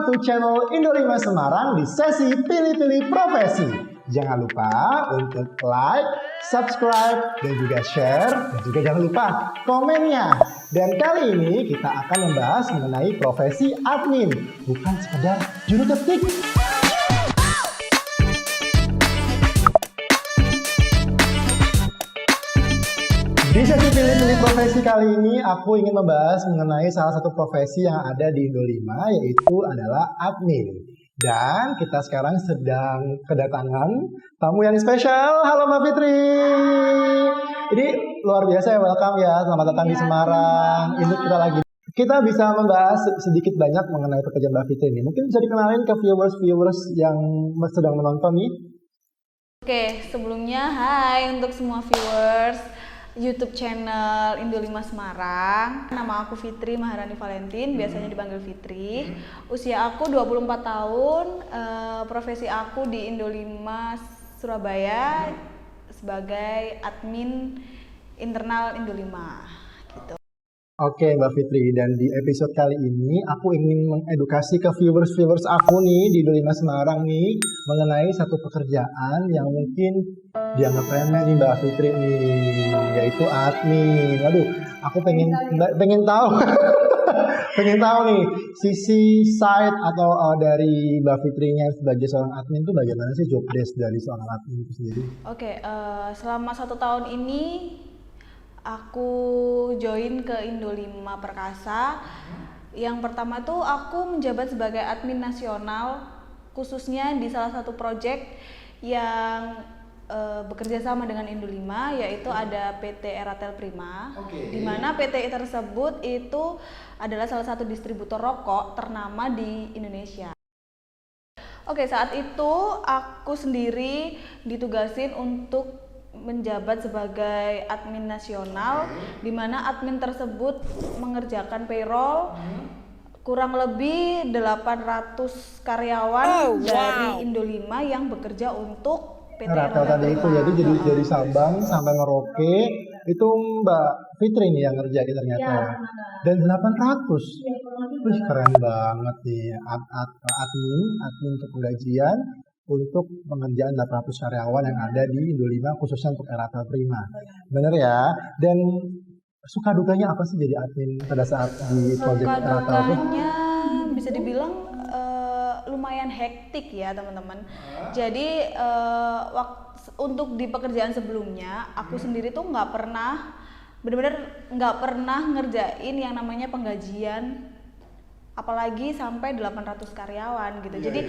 to channel Indo 5 Semarang di sesi Pilih-Pilih Profesi. Jangan lupa untuk like, subscribe, dan juga share, dan juga jangan lupa komennya. Dan kali ini kita akan membahas mengenai profesi admin, bukan sekedar juru ketik. Di sesi pilih-pilih profesi kali ini, aku ingin membahas mengenai salah satu profesi yang ada di Indo 5, yaitu adalah admin. Dan kita sekarang sedang kedatangan tamu yang spesial. Halo Mbak Fitri. Ini luar biasa ya, welcome ya. Selamat datang di Semarang. Ini kita bisa membahas sedikit banyak mengenai pekerjaan Mbak Fitri ini. Mungkin bisa dikenalin ke viewers yang sedang menonton nih. Oke, sebelumnya hai untuk semua viewers YouTube channel Indo 5 Semarang. Nama aku Fitri Maharani Valentin, biasanya dipanggil Fitri. Usia aku 24 tahun, profesi aku di Indo 5 Surabaya sebagai admin internal Indo 5 gitu. Oke Mbak Fitri, dan di episode kali ini aku ingin mengedukasi ke viewers aku nih di Indo 5 Semarang nih mengenai satu pekerjaan yang mungkin dianggap remeh nih Mbak Fitri nih, yaitu admin. Aduh, aku pengen tahu pengen tahu nih sisi side atau dari Mbak Fitrinya sebagai seorang admin itu bagaimana sih job desk dari seorang admin itu sendiri? Oke, selama 1 tahun ini aku join ke Indo 5 Perkasa. Yang pertama tuh aku menjabat sebagai admin nasional, khususnya di salah satu proyek yang bekerja sama dengan Indo 5, yaitu ada PT Eratel Prima. Di mana PT tersebut itu adalah salah satu distributor rokok ternama di Indonesia. Oke, saat itu aku sendiri ditugasin untuk menjabat sebagai admin nasional, di mana admin tersebut mengerjakan payroll kurang lebih 800 karyawan dari Indo 5 yang bekerja untuk PT Eratel tadi itu jadi Sabang sampai Merauke itu Mbak Fitri nih yang ngerjain ternyata ya. Dan 800, wih keren banget nih admin untuk penggajian untuk pengerjaan 800 karyawan yang ada di Indo 5 khususnya untuk Eratel Prima. Bener ya? Dan suka dukanya apa sih jadi admin pada saat di proyek Eratel? Suka dukanya bisa dibilang lumayan hektik ya teman-teman. Jadi untuk di pekerjaan sebelumnya aku sendiri tuh benar-benar nggak pernah ngerjain yang namanya penggajian, apalagi sampai 800 karyawan gitu. Jadi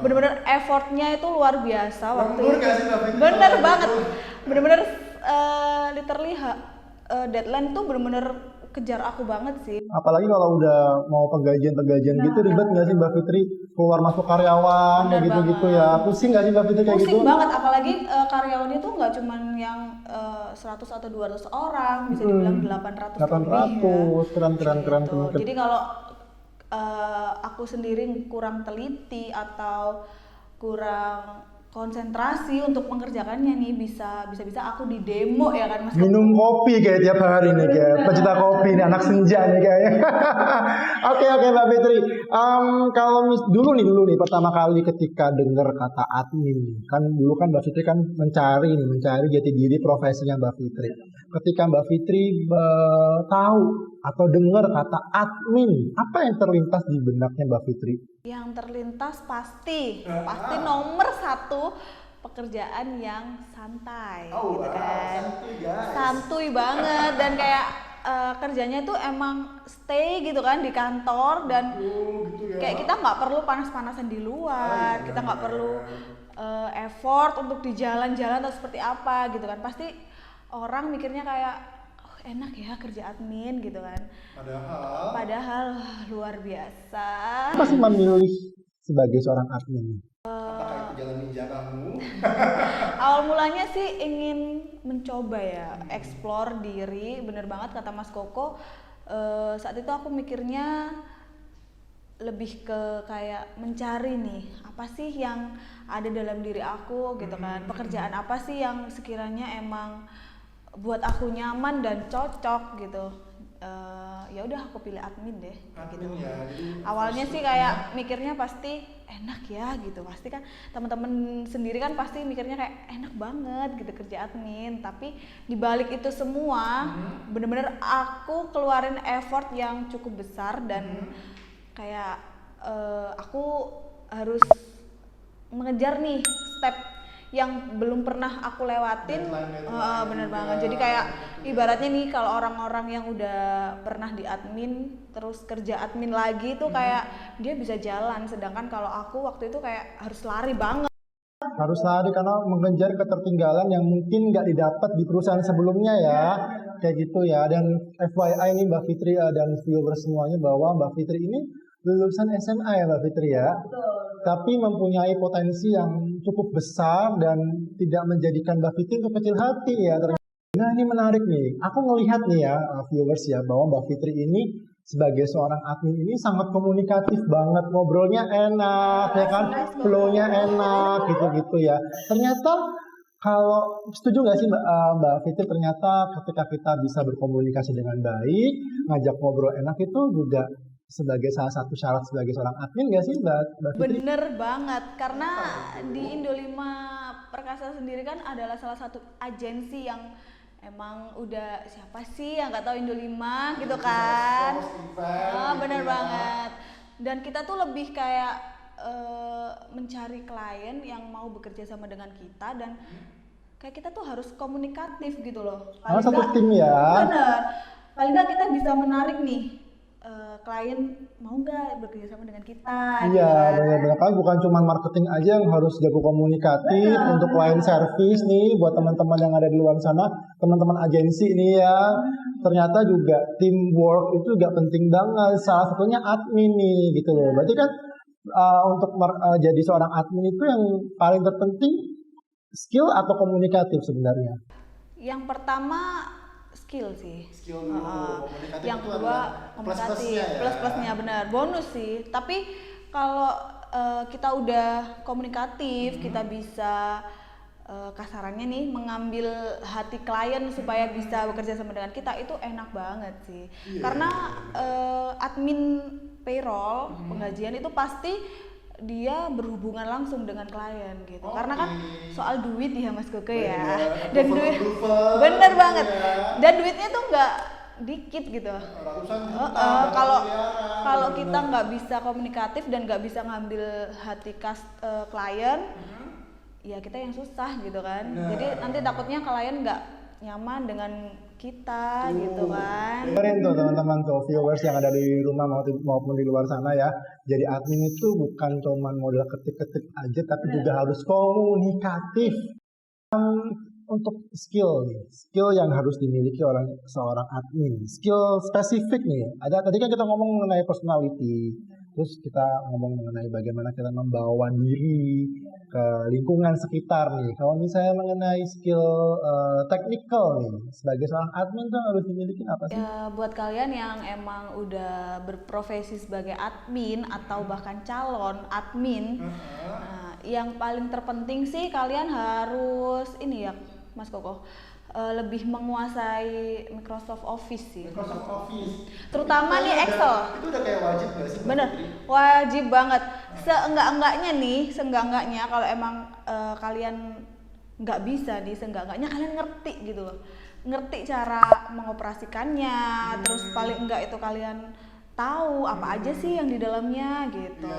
benar-benar effortnya itu luar biasa waktu itu. Bener banget, benar-benar literally deadline tuh benar-benar kejar aku banget sih. Apalagi kalau udah mau penggajian gitu ribet nggak sih Mbak Fitri? Keluar masuk karyawan gitu ya. Pusing nggak sih Mbak Fitri kayak gitu? Pusing banget, apalagi karyawannya tuh nggak cuman yang 100 atau 200 orang, bisa dibilang 800 keren. Jadi kalau aku sendiri kurang teliti atau kurang konsentrasi untuk mengerjakannya nih, bisa aku di demo ya kan Mas. Minum kopi kayak tiap hari nih kayak pecinta kopi nih, anak senja nih kayaknya. Oke Mbak Fitri. Kalau dulu nih pertama kali ketika dengar kata admin, kan dulu kan Mbak Fitri kan mencari jati diri profesinya Mbak Fitri. Ketika Mbak Fitri tahu atau dengar kata admin, apa yang terlintas di benaknya Mbak Fitri? Yang terlintas pasti nomor 1 pekerjaan yang santai, gitu kan. Santuy banget, dan kayak kerjanya tuh emang stay gitu kan di kantor, dan kayak kita nggak perlu panas-panasan di luar, kita nggak perlu effort untuk di jalan-jalan atau seperti apa gitu kan. Pasti orang mikirnya kayak enak ya kerja admin gitu kan. Padahal luar biasa. Apa sih memilih sebagai seorang admin? Apakah itu jalan ninja kamu? Awal mulanya sih ingin mencoba ya, explore diri. Bener banget kata Mas Koko. Saat itu aku mikirnya lebih ke kayak mencari nih, apa sih yang ada dalam diri aku gitu kan. Pekerjaan apa sih yang sekiranya emang buat aku nyaman dan cocok gitu. ya udah aku pilih admin deh kayak gitu. Admin ya, jadi Awalnya sih kayak mikirnya pasti enak ya gitu, pasti kan teman-teman sendiri kan pasti mikirnya kayak enak banget gitu kerja admin, tapi dibalik itu semua bener-bener aku keluarin effort yang cukup besar dan kayak aku harus mengejar nih step yang belum pernah aku lewatin. Bener banget. Jadi kayak ibaratnya nih kalau orang-orang yang udah pernah di admin terus kerja admin lagi tuh kayak dia bisa jalan, sedangkan kalau aku waktu itu kayak harus lari banget. Harus lari karena mengejar ketertinggalan yang mungkin nggak didapat di perusahaan sebelumnya ya, kayak gitu ya. Dan FYI nih Mbak Fitri dan viewers semuanya bahwa Mbak Fitri ini lulusan SMA ya Mbak Fitri ya. Tapi mempunyai potensi yang cukup besar dan tidak menjadikan Mbak Fitri untuk kecil hati ya. Nah ini menarik nih, aku ngelihat nih ya viewers ya bahwa Mbak Fitri ini sebagai seorang admin ini sangat komunikatif banget, ngobrolnya enak ya kan, flow-nya enak gitu-gitu ya. Ternyata kalau setuju nggak sih Mbak Fitri, ternyata ketika kita bisa berkomunikasi dengan baik, ngajak ngobrol enak itu juga sebagai salah satu syarat sebagai seorang admin nggak sih Mbak Fitri? Bener banget, karena di Indo5 Perkasa sendiri kan adalah salah satu agensi yang emang udah siapa sih yang nggak tahu Indo5 gitu kan. Bener banget. Dan kita tuh lebih kayak mencari klien yang mau bekerja sama dengan kita dan kayak kita tuh harus komunikatif gitu loh. Paling satu tim ya. Bener. Paling nggak kita bisa menarik nih klien mau nggak bekerja sama dengan kita. Iya, benar-benar kan bukan cuma marketing aja yang harus jago komunikatif untuk client service nih buat teman-teman yang ada di luar sana, teman-teman agensi ini ya. Ternyata juga teamwork itu juga penting banget. Salah satunya admin nih gitu loh. Berarti kan untuk jadi seorang admin itu yang paling terpenting skill atau komunikatif sebenarnya? Yang pertama skill sih. Skill dulu, komunikatif yang itu kedua adalah komunikatif, plus-plusnya ya. plus-plusnya benar, bonus sih. Tapi kalau kita udah komunikatif, kita bisa kasarannya nih mengambil hati klien supaya bisa bekerja sama dengan kita, itu enak banget sih. Karena admin payroll penggajian itu pasti dia berhubungan langsung dengan klien gitu. Karena kan soal duit ya Mas Koko ya. Dan duit bener banget. Dan duitnya tuh nggak dikit gitu. Ratusan juta. Kalau kita nggak bisa komunikatif dan nggak bisa ngambil hati klien, ya kita yang susah gitu kan. Jadi nanti takutnya klien nggak nyaman dengan kita gitu kan. Dengerin tuh teman-teman tuh viewers yang ada di rumah maupun di luar sana ya. Jadi admin itu bukan cuma modal ketik-ketik aja, tapi juga harus komunikatif. Untuk skill nih, skill yang harus dimiliki oleh seorang admin, skill spesifik nih. Ada tadi kan kita ngomong mengenai personality, terus kita ngomong mengenai bagaimana kita membawa diri ke lingkungan sekitar nih. Kalau misalnya mengenai skill technical nih, sebagai seorang admin tuh harus dimiliki apa sih? Ya, buat kalian yang emang udah berprofesi sebagai admin atau bahkan calon admin, nah, yang paling terpenting sih kalian harus ini ya Mas Koko, lebih menguasai Microsoft Office sih. Microsoft Office. Terutama nih Excel. Itu udah kayak wajib gak sih? Bener, wajib banget. Seenggak-enggaknya kalau emang kalian nggak bisa nih, seenggak-enggaknya kalian ngerti gitu loh. Ngerti cara mengoperasikannya, terus paling enggak itu kalian tahu apa aja sih yang di dalamnya gitu.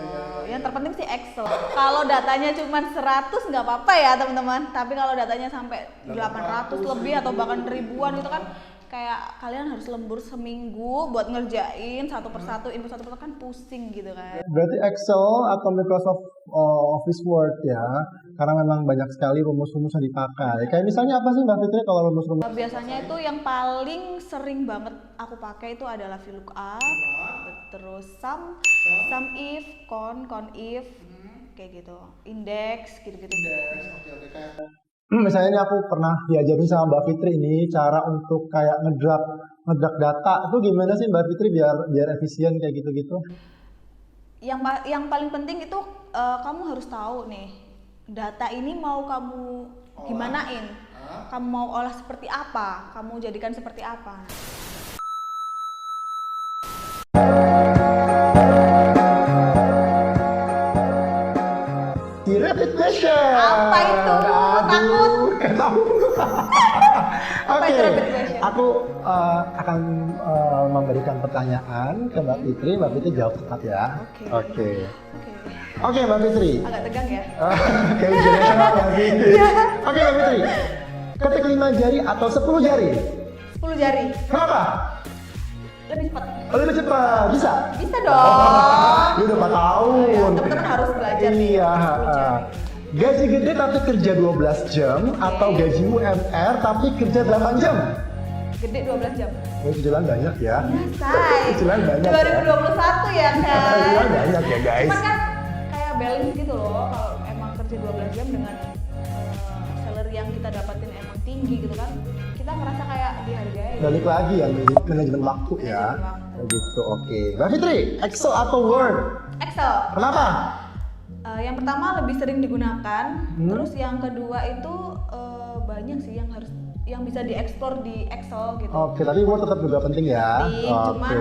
Yang terpenting sih Excel. Kalau datanya cuma 100 nggak apa-apa ya teman-teman. Tapi kalau datanya sampai 800 lebih atau bahkan ribuan itu kan kayak kalian harus lembur seminggu buat ngerjain satu persatu, input satu persatu, kan pusing gitu kan. Berarti Excel atau Microsoft Office Word ya, karena memang banyak sekali rumus-rumus yang dipakai. Kayak misalnya apa sih Mbak Fitri kalau rumus-rumus? Biasanya itu yang paling sering banget aku pakai itu adalah VLOOKUP, terus sum if, count if, kayak gitu, index gitu-gitu. Misalnya ini aku pernah diajarin sama Mbak Fitri ini cara untuk kayak ngedrag data itu gimana sih Mbak Fitri biar efisien kayak gitu-gitu? Yang paling penting itu kamu harus tahu nih data ini mau kamu gimanain, kamu mau olah seperti apa, kamu jadikan seperti apa. Di rapid question. Apa itu? Takut. Tahu. Apa Oke, itu rapid question? aku akan memberikan pertanyaan ke Mbak Fitri. Mbak Fitri jawab cepat ya. Oke. Oke. Oke. Oke, Mbak Fitri. Agak tegang ya. Oke, ujian nasional lagi. Iya. Oke, Mbak Fitri. Ketik 5 jari atau 10 jari? 10 jari. Kenapa? Lebih cepat. Lebih cepat, bisa? Bisa dong. Dia udah 4 tahun. Ya, teman-teman harus belajar nih. Iya. 10 jari. Gaji gede tapi kerja 12 jam atau gaji UMR tapi kerja 8 jam? Gede 12 jam. Oh, jalan banyak ya. Say. Cicilan banyak ya. 2021 ya kan. Cicilan banyak ya, guys. Cuman kan kayak balance gitu loh. Kalau emang kerja 12 jam dengan salary yang kita dapatin emang tinggi gitu kan. Kita merasa kayak dihargai. Balik lagi ya, manajemen waktu ya. Manajemen waktu. Oh gitu, oke. Mbak Fitri, Excel atau Word? Excel. Kenapa? Yang pertama lebih sering digunakan. Terus yang kedua itu banyak sih yang bisa dieksplor di Excel gitu. Oke, tapi Word tetap juga penting ya. Penting, Oke. cuman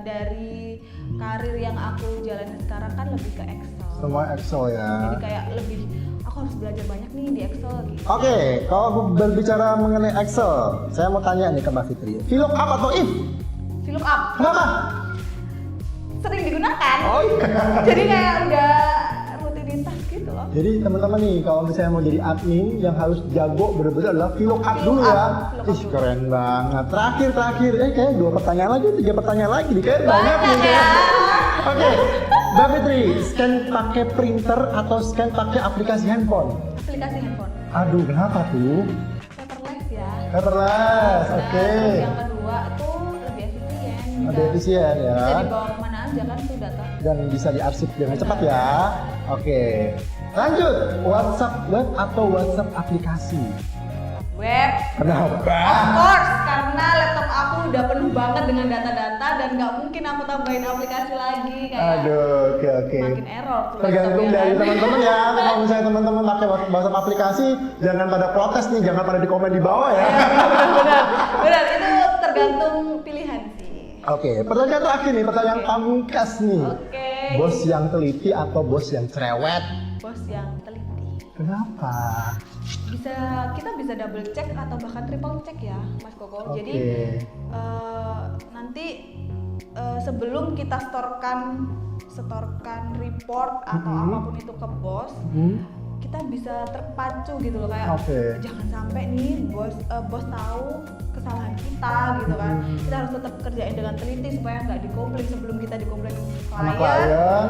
dari karir yang aku jalani sekarang kan lebih ke Excel. Semua Excel ya. Jadi kayak lebih aku harus belajar banyak nih di Excel gitu. Oke, kalau aku berbicara mengenai Excel, saya mau tanya nih ke Mbak Fitri. VLOOKUP atau if? VLOOKUP Kenapa? sering digunakan. Oh iya. Jadi kayak udah rutinitas gitu loh. Jadi teman-teman nih, kalau misalnya mau jadi admin yang harus jago bener-bener adalah VLOOKUP dulu ya. VLOOKUP Ih, dulu. keren banget. Terakhir, kayak 2 pertanyaan lagi, 3 pertanyaan lagi, kayak banyak nih. ya. Oke, Mbak Fitri, scan pakai printer atau scan pakai aplikasi handphone? Aplikasi handphone. Aduh, kenapa tuh? Paperless ya. Paperless, Nah, oke. terus yang kedua tuh lebih efisien. Lebih efisien ya. Bisa dibawa kemana aja kan tuh data. Dan bisa diarsip dengan cepat ya. Oke. Lanjut, WhatsApp web atau WhatsApp aplikasi? Web. Kenapa? Of course, karena laptop aku udah penuh banget dengan data-data dan nggak mungkin aku tambahin aplikasi lagi kayak Aduh, oke. makin error tuh Tergantung laptopnya dari kan. teman-teman ya. Kalau misalnya teman-teman pakai WhatsApp aplikasi, jangan pada protes nih, jangan pada di komen di bawah ya. Benar, itu tergantung pilihan sih. Oke, pertanyaan terakhir nih, pertanyaan pamungkas nih. Oke. Bos yang teliti atau bos yang cerewet? Bos yang teliti. Kenapa? Kita bisa double check atau bahkan triple check ya, Mas Koko. Oke. Jadi nanti sebelum kita setorkan report atau apapun itu ke bos, kita bisa terpacu gitu loh kayak Oke. jangan sampai nih bos tahu kesalahan kita gitu kan. Kita harus tetap kerjain dengan teliti supaya nggak dikomplain sebelum kita dikomplain Sama klien. klien.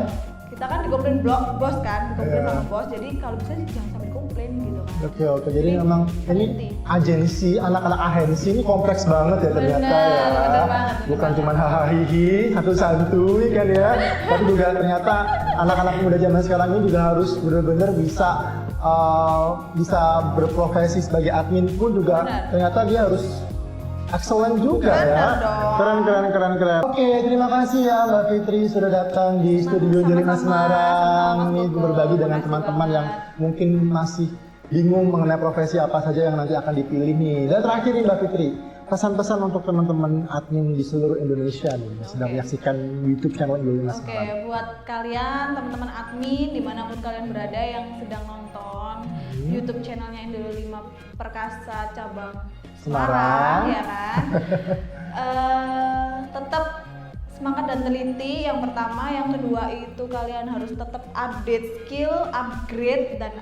Kita kan dikomplain bos kan, dikomplain Iya. sama bos. Jadi kalau bisa jangan sampai komplain gitu kan. Oke. Jadi memang ini agensi, anak-anak agensi ini kompleks banget ya ternyata Bener, ya. bener banget, bener Bukan banget. cuma hahaha satu santuy kan ya, tapi juga ternyata anak-anak muda zaman sekarang ini juga harus benar-benar bisa berprofesi sebagai admin pun juga Bener. ternyata dia harus excellent juga Bener ya. dong. Keren. Oke, terima kasih ya Mbak Fitri sudah datang di studio Jelina Sama-sama, Semarang. sama-sama, Ini Mas Koko. berbagi dengan Makasih teman-teman yang banget. mungkin masih bingung mengenai profesi apa saja yang nanti akan dipilih nih. Dan terakhir nih Mbak Fitri, pesan-pesan untuk teman-teman admin di seluruh Indonesia nih yang sedang menyaksikan YouTube channel Jelina Oke, Semarang. buat kalian teman-teman admin dimanapun kalian berada yang sedang nonton YouTube channelnya Indo 5 Perkasa cabang Semarang. ya kan, tetap semangat dan teliti. Yang pertama, yang kedua itu kalian harus tetap update skill, upgrade dan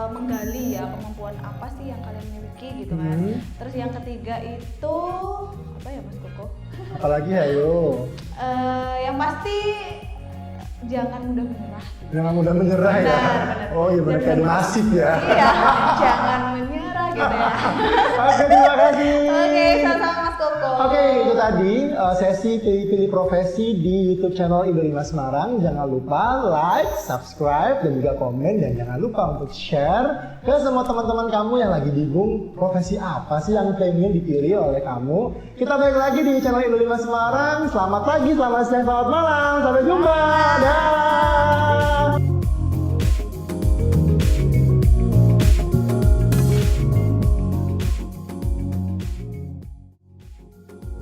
menggali ya kemampuan apa sih yang kalian miliki gitu kan. Terus yang ketiga itu apa ya Mas Koko? Apalagi ayo. Yang pasti jangan mudah menyerah. Jangan mudah menyerah ya. Benar. Oh iya benar, kayak nasib ya. Iya, jangan menyerah gitu ya. Oke, terima kasih. Oke, sama-sama Mas Koko. Oke, itu tadi sesi pilih-pilih profesi di YouTube channel Indo 5 Semarang. Jangan lupa like, subscribe, dan juga komen. Dan jangan lupa untuk share ke semua teman-teman kamu yang lagi bingung profesi apa sih yang pengen dipilih oleh kamu. Kita balik lagi di channel Indo 5 Semarang. Selamat pagi, selamat siang, selamat malam. Sampai jumpa. Dah.